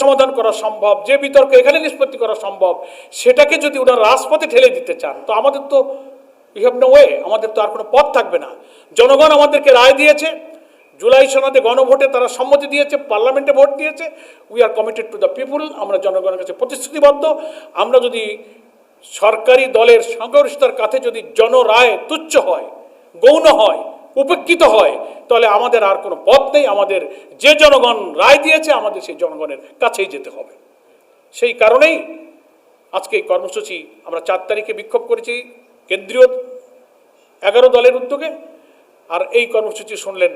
সমাধান করা সম্ভব, যে বিতর্ক এখানে নিষ্পত্তি করা সম্ভব, সেটাকে যদি ওনারা রাজপথে ঠেলে দিতে চান তো আমাদের তো উই হ্যাভ নো ওয়ে, আমাদের তো আর কোনো পথ থাকবে না। জনগণ আমাদেরকে রায় দিয়েছে, জুলাই সনদে গণভোটে তারা সম্মতি দিয়েছে, পার্লামেন্টে ভোট দিয়েছে। We are committed to the people, আমরা জনগণের কাছে প্রতিশ্রুতিবদ্ধ। আমরা যদি সরকারি দলের সংখ্যাগরিষ্ঠতার কাছে যদি জনরায় তুচ্ছ হয়, গৌণ হয়, উপেক্ষিত হয়, তাহলে আমাদের আর কোনো পথ নেই। আমাদের যে জনগণ রায় দিয়েছে আমাদের সেই জনগণের কাছেই যেতে হবে। সেই কারণেই আজকে এই কর্মসূচি আমরা 4 তারিখে বিক্ষোভ করেছি কেন্দ্রীয় 11 দলের উদ্যোগে। আর এই কর্মসূচি শুনলেন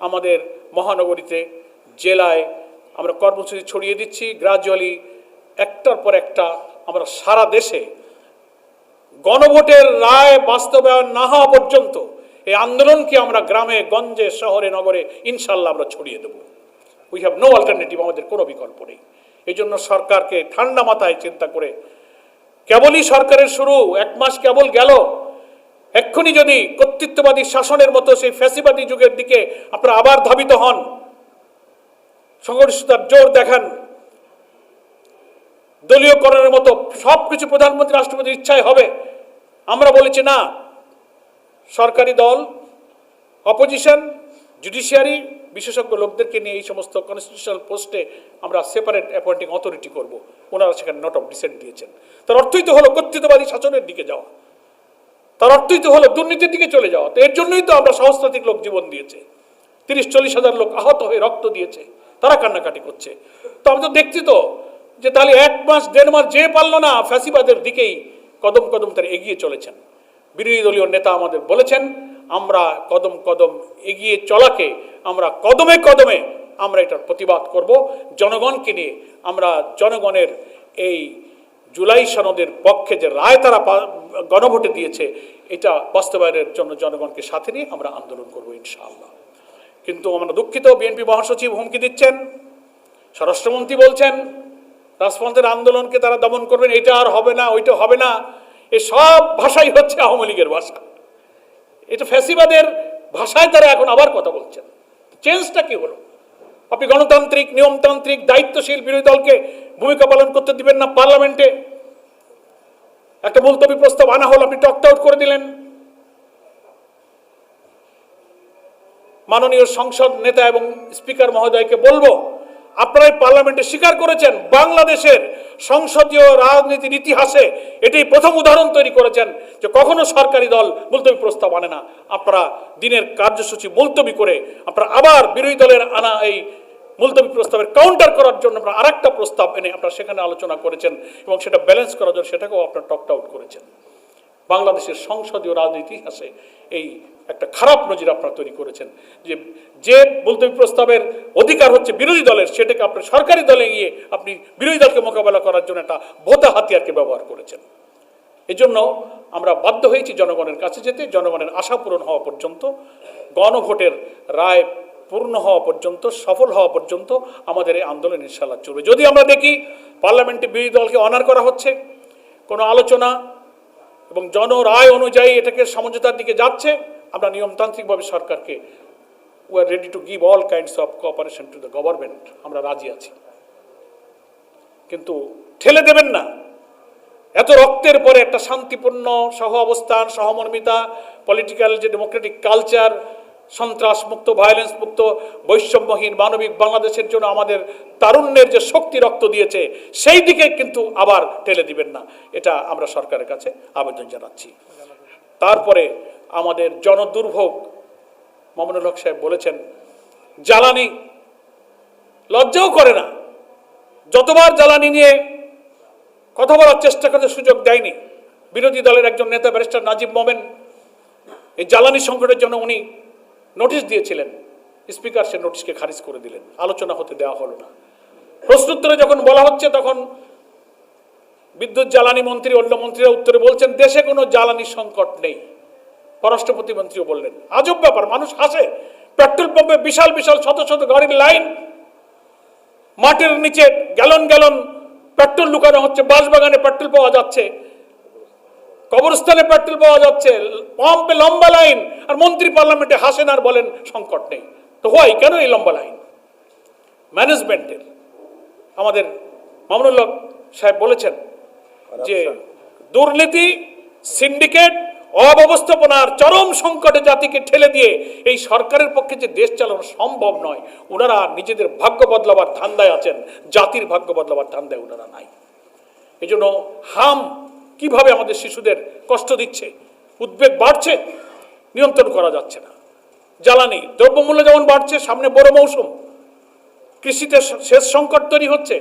আমাদের মহানগরীতে, জেলায় আমরা কর্মসূচি ছড়িয়ে দিচ্ছি গ্রাজুয়ালি, একটার পর একটা। আমরা সারা দেশে গণভোটের রায় বাস্তবায়ন না হওয়া পর্যন্ত এই আন্দোলনকে আমরা গ্রামে গঞ্জে শহরে নগরে ইনশাল্লাহ আমরা ছড়িয়ে দেব। উই হ্যাভ নো অল্টারনেটিভ, আমাদের কোনো বিকল্প নেই। এই জন্য সরকারকে ঠান্ডা মাথায় চিন্তা করে, কেবলই সরকারের শুরু, 1 মাস কেবল গেল, এক্ষুনি যদি কর্তৃত্ববাদী শাসনের মতো সেই ফ্যাসিবাদী যুগের দিকে আপনারা আবার ধাবিত হন, সংগঠিতার জোর দেখান, দলীয়করণের মতো সবকিছু প্রধানমন্ত্রী রাষ্ট্রপতির ইচ্ছায় হবে, আমরা বলেছি না। সরকারি দল, অপোজিশন, জুডিশিয়ারি, বিশেষজ্ঞ লোকদেরকে নিয়ে এই সমস্ত কনস্টিটিউশনাল পোস্টে আমরা সেপারেট অ্যাপয়েন্টিং অথরিটি করব। ওনারা সেখানে নোট অফ ডিসেন্ট দিয়েছেন। তার অর্থই তো হলো কর্তৃত্ববাদী শাসনের দিকে যাওয়া, তার অর্থই তো হলো দুর্নীতির দিকে চলে যাওয়া। তো এর জন্যই তো আমরা সহস্রাধিক লোক জীবন দিয়েছে, 30-40 হাজার লোক আহত হয়ে রক্ত দিয়েছে, তারা কান্নাকাটি করছে। তো আমি তো দেখছি তো যে তাহলে 1 মাস 1.5 মাস যে পারলো না, ফ্যাসিবাদের দিকেই কদম কদম তারা এগিয়ে চলেছেন। বিরোধী দলীয় নেতা আমাদের বলেছেন আমরা কদম কদম এগিয়ে চলাকে আমরা কদমে কদমে আমরা এটার প্রতিবাদ করব। জনগণকে নিয়ে আমরা জনগণের এই জুলাই সনদের পক্ষে যে রায় তারা গণভোটে দিয়েছে, এটা বাস্তবায়নের জন্য জনগণকে সাথে নিয়ে আমরা আন্দোলন করব ইনশাআল্লাহ। কিন্তু আমরা দুঃখিত, বিএনপি মহাসচিব হুমকি দিচ্ছেন, স্বরাষ্ট্রমন্ত্রী বলছেন রাজপন্থের আন্দোলনকে তারা দমন করবেন, এটা আর হবে না, ওইটা হবে না। এ সব ভাষাই হচ্ছে আওয়ামী লীগের ভাষা, এটা ফ্যাসিবাদের ভাষায় তারা এখন আবার কথা বলছেন। চেঞ্জটা কি হলো? আপনি গণতান্ত্রিক, নিয়মতান্ত্রিক, দায়িত্বশীল বিরোধী দলকে ভূমিকা পালন করতে দিবেন না। পার্লামেন্টে একটা মুলতবি প্রস্তাব আনা হল, আপনি টকড আউট করে দিলেন। মাননীয় সংসদ নেতা এবং স্পিকার মহোদয়কে বলবো, আপনারাই পার্লামেন্টে স্বীকার করেছেন বাংলাদেশের সংসদীয় রাজনীতির ইতিহাসে এটাই প্রথম উদাহরণ তৈরি করেছেন যে কখনো সরকারি দল মুলতবি প্রস্তাব আনে না। আপনারা দিনের কার্যসূচি মুলতবি করে আপনারা আবার বিরোধী দলের আনা এই মুলতবি প্রস্তাবের কাউন্টার করার জন্য আপনারা আরেকটা প্রস্তাব এনে আপনারা সেখানে আলোচনা করেছেন এবং সেটা ব্যালেন্স করার জন্য সেটাকেও আপনারা টকড আউট করেছেন। বাংলাদেশের সংসদীয় রাজনীতি ইতিহাসে এই একটা খারাপ নজির আপনারা তৈরি করেছেন যে মুলতবি প্রস্তাবের অধিকার হচ্ছে বিরোধী দলের, সেটাকে আপনি সরকারি দলে গিয়ে আপনি বিরোধী দলকে মোকাবেলা করার জন্য একটা ভোতা হাতিয়ারকে ব্যবহার করেছেন। এই জন্য আমরা বাধ্য হয়েছি জনগণের কাছে যেতে, জনগণের আশা পূরণ হওয়া পর্যন্ত, গণভোটের রায় পূর্ণ হওয়া পর্যন্ত, সফল হওয়া পর্যন্ত আমাদের এই আন্দোলন ইনশাআল্লাহ চলবে। যদি আমরা দেখি পার্লামেন্টে বিরোধী দলকে অনার করা হচ্ছে, কোনো আলোচনা এবং জনরায় অনুযায়ী এটাকে সমঝোতার দিকে যাচ্ছে, আমরা নিয়মতান্ত্রিকভাবে সরকারকে we are ready to give all kinds of cooperation to the government, আমরা রাজি আছি। কিন্তু ঠেলে দেবেন না। এত রক্তের পরে একটা শান্তিপূর্ণ সহ অবস্থান, সহমর্মিতা, পলিটিক্যাল যে ডেমোক্রেটিক কালচার, সন্ত্রাস মুক্ত, ভায়োলেন্স মুক্ত, বৈষম্যহীন মানবিক বাংলাদেশের জন্য আমাদের তারুণ্যের যে শক্তি রক্ত দিয়েছে, সেই দিকে কিন্তু আবার ঠেলে দিবেন না, এটা আমরা সরকারের কাছে আবেদন জানাচ্ছি। তারপরে আমাদের জনদুর্ভোগ, মামুনুল হক সাহেব বলেছেন জ্বালানি, লজ্জাও করে না। যতবার জ্বালানি নিয়ে কথা বলার চেষ্টা করতে সুযোগ দেয়নি বিরোধী দলের একজন নেতা ব্যারিস্টার নাজিব মোমেন, এই জ্বালানি সংকটের জন্য উনি নোটিশ দিয়েছিলেন, স্পিকার সে নোটিশকে খারিজ করে দিলেন, আলোচনা হতে দেওয়া হলো না। প্রশ্নোত্তরে যখন বলা হচ্ছে তখন বিদ্যুৎ জ্বালানি মন্ত্রী, অন্য মন্ত্রীরা উত্তরে বলছেন দেশে কোনো জ্বালানি সংকট নেই। পররাষ্ট্র প্রতিমন্ত্রীও বললেন, আজব ব্যাপার, মানুষ হাসে। পেট্রোল পাম্পে বিশাল বিশাল শত শত গাড়ির লাইন, মাটির নিচে গ্যালন গ্যালন পেট্রোল লুকানো হচ্ছে, বাঁশবাগানে পেট্রোল পাওয়া যাচ্ছে, কবরস্থানে পেট্রোল পাওয়া যাচ্ছে, পাম্পে লম্বা লাইন, আর মন্ত্রী পার্লামেন্টে হাসেন আর বলেন সংকট নেই। তো হয় কেন এই লম্বা লাইন? ম্যানেজমেন্টের, আমাদের মামুনুল হক সাহেব বলেছেন যে দুর্নীতি, সিন্ডিকেট, অব্যবস্থাপনার চরম সংকটে জাতিকে ঠেলে দিয়ে এই সরকারের পক্ষে যে দেশ চালানো সম্ভব নয়, ওনারা নিজেদের ভাগ্য বদলাবার ধান্দায় আছেন, জাতির ভাগ্য বদলাবার ধান্দায় ওনারা নাই। এই জন্য হাম কিভাবে আমাদের শিশুদের কষ্ট দিচ্ছে, উদ্বেগ বাড়ছে, নিয়ন্ত্রণ করা যাচ্ছে না। জ্বালানি দ্রব্যমূল্য যেমন বাড়ছে, সামনে বড় মৌসুম, কৃষিতে সেচ সংকট তৈরি হচ্ছে।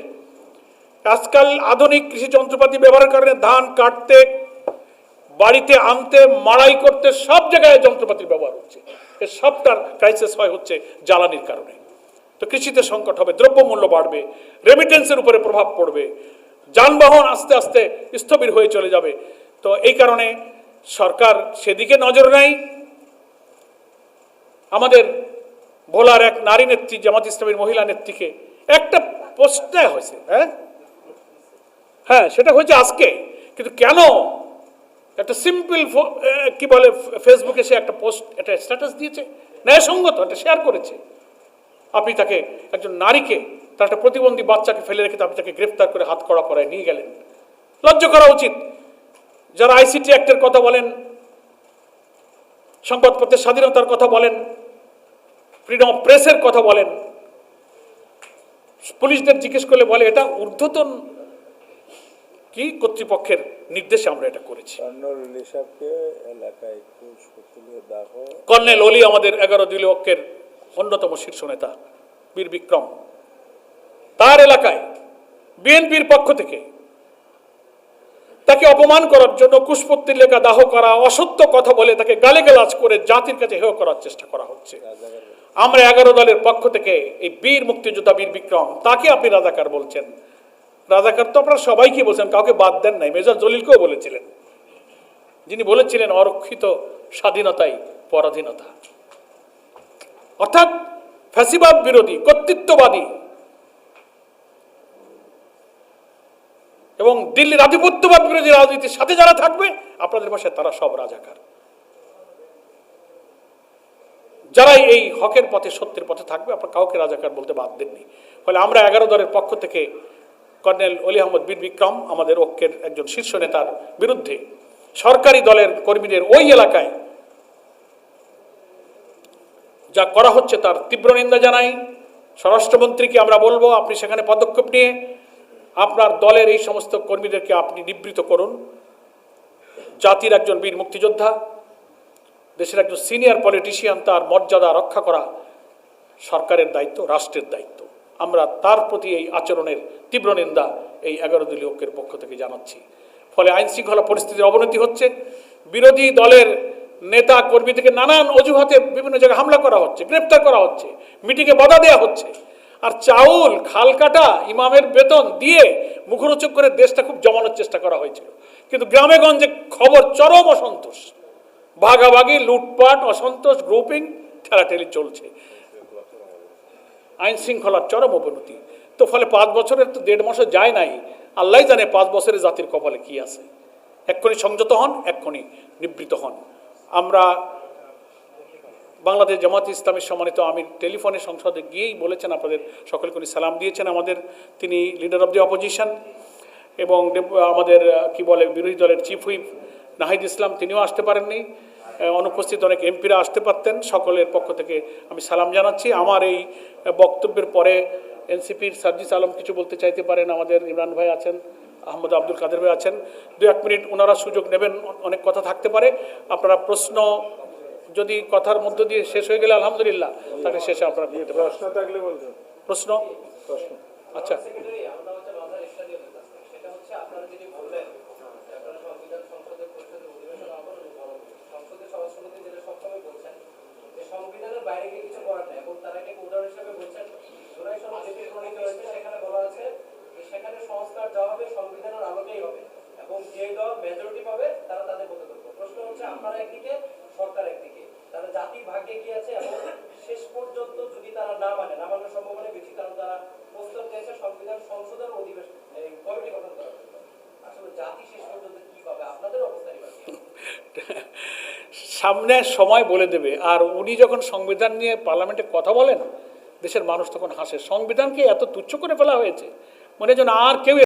আজকাল আধুনিক কৃষি যন্ত্রপাতি ব্যবহারের কারণে ধান কাটতে, বাড়িতে আনতে, মাড়াই করতে সব জায়গায় যন্ত্রপাতির ব্যবহার হচ্ছে। এর সবটার ক্রাইসিস হচ্ছে জ্বালানির কারণে। তো কৃষিতে সংকট হবে, দ্রব্যমূল্য বাড়বে, রেমিটেন্সের উপরে প্রভাব পড়বে, যানবাহন আস্তে আস্তে স্থবির হয়ে চলে যাবে। তো এই কারণে সরকার সেদিকে নজর নেয়। আমাদের ভোলার এক নারী নেত্রী, জামাত ইসলামীর মহিলা নেত্রীকে একটা পোস্ট দেওয়া হয়েছে, হ্যাঁ সেটা হয়েছে আজকে, কিন্তু কেন একটা সিম্পল কি বলে ফেসবুকে সে একটা পোস্ট, একটা স্ট্যাটাস দিয়েছে, ন্যায়সঙ্গত একটা শেয়ার করেছে। আপনি তাকে, একজন নারীকে, তার একটা প্রতিবন্ধী বাচ্চাকে ফেলে রেখে আপনি তাকে গ্রেফতার করে হাত কড়া করায় নিয়ে গেলেন। লজ্জা করা উচিত। যারা আইসিটি অ্যাক্টের কথা বলেন, সংবাদপত্রের স্বাধীনতার কথা বলেন, ফ্রিডম অফ প্রেসের কথা বলেন, পুলিশদের জিজ্ঞেস করলে বলে এটা ঊর্ধ্বতন কি কর্তৃপক্ষের নির্দেশে আমরা এটা করেছি। কর্নেল অলি আমাদের 11 দলীয় ঐক্যের অন্যতম শীর্ষ নেতা বীর বিক্রম, তার এলাকায় বিএনপির পক্ষ থেকে তাকে অপমান করার জন্য কুশপুত্তির লেখা দাহ করা, অসত্য কথা বলে তাকে গালিগালাজ করে জাতির কাছে হেয় করার চেষ্টা করা হচ্ছে। আমরা 11 দলের পক্ষ থেকে এই বীর মুক্তিযোদ্ধা বীর বিক্রম, তাকে আপনি রাজাকার বলছেন। রাজাকার তো আপনারা সবাইকে বলছেন, কাউকে বাদ দেন নাই। মেজর জলিলকেও বলেছিলেন, যিনি বলেছিলেন অরক্ষিত স্বাধীনতাই পরাধীনতা। অর্থাৎ ফ্যাসিবাদ বিরোধী, কর্তৃত্ববাদী এবং দিল্লির আধিপত্যবাদ বিরোধী রাজনীতির সাথে যারা থাকবে, আপনাদের ভাষায় তারা সব রাজাকার। যারাই এই হকের পথে, সত্যের পথে থাকবে, আপনার কাউকে রাজাকার বলতে বাদ দেননি। ফলে আমরা 11 দলের পক্ষ থেকে কর্নেল অলি আহমদ বীর বিক্রম, আমাদের ঐক্যের একজন শীর্ষ নেতার বিরুদ্ধে সরকারি দলের কর্মীদের ওই এলাকায় যা করা হচ্ছে তার তীব্র নিন্দা জানাই। স্বরাষ্ট্রমন্ত্রীকে আমরা বলবো, আপনি সেখানে পদক্ষেপ নিয়ে আপনার দলের এই সমস্ত কর্মীদেরকে আপনি নিবৃত্ত করুন। জাতির একজন বীর মুক্তিযোদ্ধা, দেশের একজন সিনিয়র পলিটিশিয়ান, তার মর্যাদা রক্ষা করা সরকারের দায়িত্ব, রাষ্ট্রের দায়িত্ব। আমরা তার প্রতি এই আচরণের তীব্র নিন্দা এই 11 দলীয় ঐক্যের পক্ষ থেকে জানাচ্ছি। ফলে আইন শৃঙ্খলা পরিস্থিতির অবনতি হচ্ছে। বিরোধী দলের নেতা কর্মী থেকে নানান অজুহাতে বিভিন্ন জায়গায় হামলা করা হচ্ছে, গ্রেপ্তার করা হচ্ছে, মিটিংয়ে বাধা দেওয়া হচ্ছে। আর চাউল, খাল কাটা, ইমামের বেতন দিয়ে মুখরোচক করে দেশটা খুব জমানোর চেষ্টা করা হয়েছিল। কিন্তু গ্রামে গঞ্জে খবর চরম অসন্তোষ, ভাগাভাগি, লুটপাট, অসন্তোষ, গ্রুপিং, ঠেলাঠেলি চলছে, আইন শৃঙ্খলার চরম অবনতি। তো ফলে 5 বছরের তো 1.5 মাসও যায় নাই, আল্লাহ জানে 5 বছরের জাতির কপালে কি আছে। এক্ষুনি সংযত হন, এক্ষুনি নিবৃত হন। আমরা বাংলাদেশ জামাত ইসলামের সম্মানিত আমির টেলিফোনে সংসদে গিয়েই বলেছেন, আপনাদের সকলকে উনি সালাম দিয়েছেন। আমাদের তিনি লিডার অব দি অপোজিশন, এবং আমাদের কি বলে বিরোধী দলের চিফ হুইপ নাহিদ ইসলাম, তিনিও আসতে পারেননি। অনুপস্থিত অনেক এমপিরা আসতে পারতেন। সকলের পক্ষ থেকে আমি সালাম জানাচ্ছি। আমার এই বক্তব্যের পরে এনসিপির সার্জিস আলম কিছু বলতে চাইতে পারেন, আমাদের ইমরান ভাই আছেন, আহমদ আব্দুল কাদের ভাই আছেন, 2-1 মিনিট ওনারা সুযোগ নেবেন। অনেক কথা থাকতে পারে, আপনারা প্রশ্ন যদি কথার মধ্য দিয়ে শেষ হয়ে গেলে আলহামদুলিল্লাহ, তাহলে শেষে আপনারা প্রশ্ন থাকলে বলবেন। প্রশ্ন, আচ্ছা সংবিধানের বাইরে গিয়ে কিছু করার নেই, এবং তারা একটা উদাহরণ হিসেবে বলছেন জুলাই সনদ যেটি প্রণীত হয়েছে সেখানে বলা আছে যে সেখানে সংস্কার যা হবে সংবিধানের আলোকেই হবে, এবং যে দল মেজরিটি পাবে তারা তাদের মতো করবে। প্রশ্ন হচ্ছে, আপনারা একদিকে, সরকার একদিকে, তারা জাতির ভাগ্যে কি আছে, এবং শেষ পর্যন্ত যদি তারা না মানার সম্ভাবনা বেশি, কারণ তারা প্রস্তাব দিয়েছে সংবিধান সংশোধন অধিবেশন কমিটি গঠন করার জন্য। আসলে জাতি শেষ পর্যন্ত কি পাবে, আপনাদের অবস্থা সামনে সময় বলে দেবে। আর উনি যখন সংবিধান নিয়ে পার্লামেন্টে কথা বলেন, দেশের মানুষ তখন হাসে। সংবিধানকে এত তুচ্ছ করে ফেলা হয়েছে, মানে যেন আর কেউ